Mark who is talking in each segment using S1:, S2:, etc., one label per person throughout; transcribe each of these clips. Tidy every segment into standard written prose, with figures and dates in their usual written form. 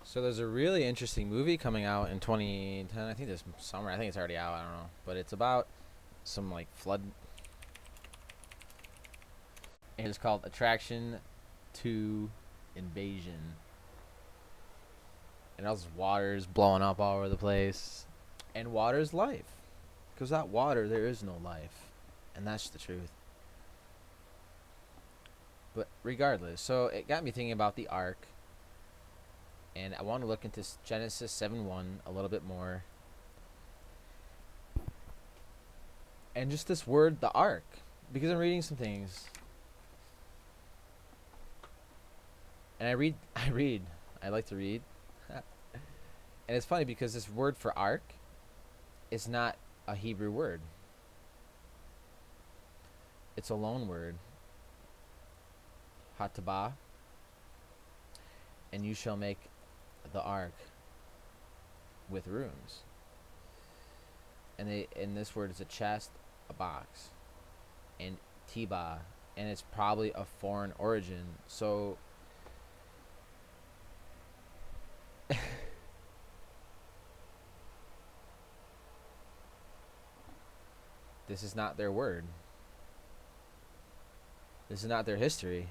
S1: So there's a really interesting movie coming out in 2010. I think this summer. I think it's already out. I don't know, but it's about some like flood. And it's called Attraction to Invasion. And all this water's blowing up all over the place. And water's life. Because without water, there is no life. And that's the truth. But regardless, so it got me thinking about the ark. And I want to look into Genesis 7:1 a little bit more. And just this word, the ark. Because I'm reading some things. And I like to read. And it's funny because this word for ark is not a Hebrew word. It's a loan word. Hataba. And you shall make the ark with rooms. And this word is a chest, a box, and tiba, and it's probably a foreign origin. So this is not their word. This is not their history.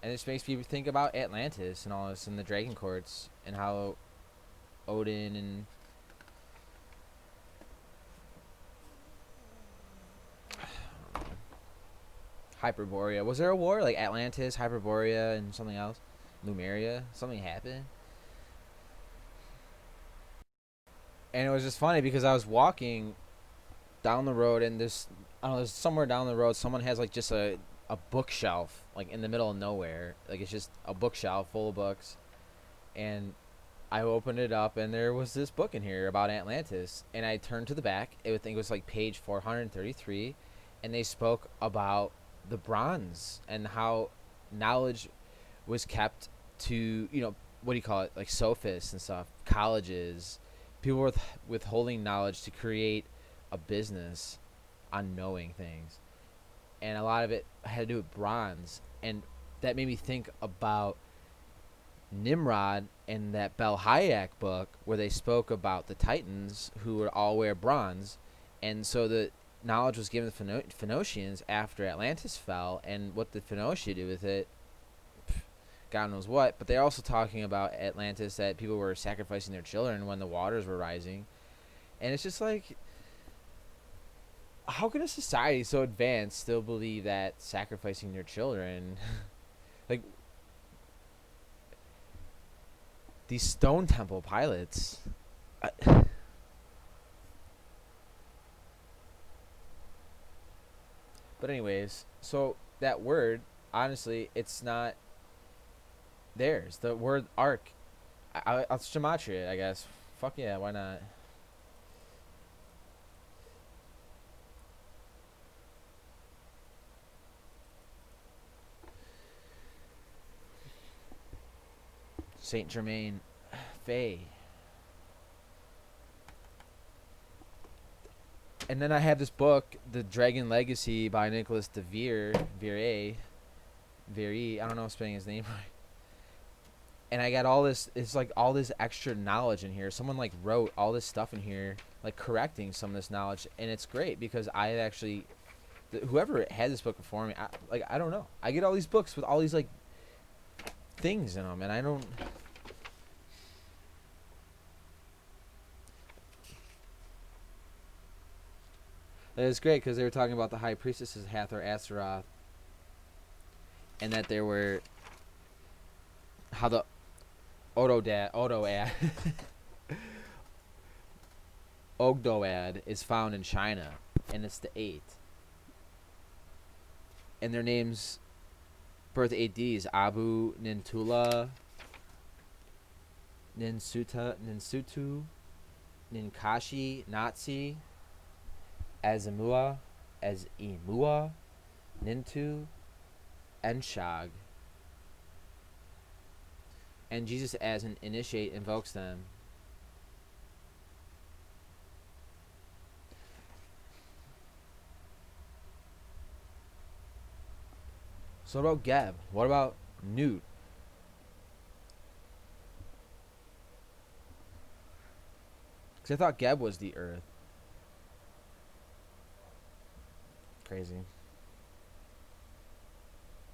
S1: And this makes me think about Atlantis and all this and the Dragon Courts and how Odin and Hyperborea. Was there a war? Like Atlantis, Hyperborea, and something else? Lumeria? Something happened? And it was just funny because I was walking down the road and this, I don't know, there's somewhere down the road, someone has like just a bookshelf, like in the middle of nowhere. Like it's just a bookshelf full of books. And I opened it up and there was this book in here about Atlantis. And I turned to the back. I think it was like page 433. And they spoke about the bronze and how knowledge was kept to, what do you call it? Like sophists and stuff, colleges. People were withholding knowledge to create a business on knowing things. And a lot of it had to do with bronze. And that made me think about Nimrod in that Bel Hayek book where they spoke about the Titans who would all wear bronze. And so the knowledge was given to the Phoenicians after Atlantis fell. And what did Phoenicia do with it? God knows what. But they're also talking about Atlantis, that people were sacrificing their children when the waters were rising. And it's just like, how can a society so advanced still believe that sacrificing their children like these stone temple pilots, but anyways, so that word, honestly, it's not theirs. The word ark, I'll gematria it, I guess. Fuck yeah, why not? Saint Germain Fay. And then I have this book, The Dragon Legacy by Nicholas de Vere. I don't know if I'm spelling his name right. And I got all this, it's like all this extra knowledge in here. Someone like wrote all this stuff in here, like correcting some of this knowledge. And it's great because I actually, whoever had this book before me, I don't know. I get all these books with all these like things in them, and I don't. It's great because they were talking about the high priestesses Hathor Astaroth, and that there were how the Odoad Ogdoad is found in China, and it's the 8th. And their names, birth ADs, Abu Nintula, Ninsutu, Ninkashi, Nazi, Azimua, Nintu, Enshag. And Jesus as an initiate invokes them. So what about Geb? What about Newt? Because I thought Geb was the Earth. Crazy.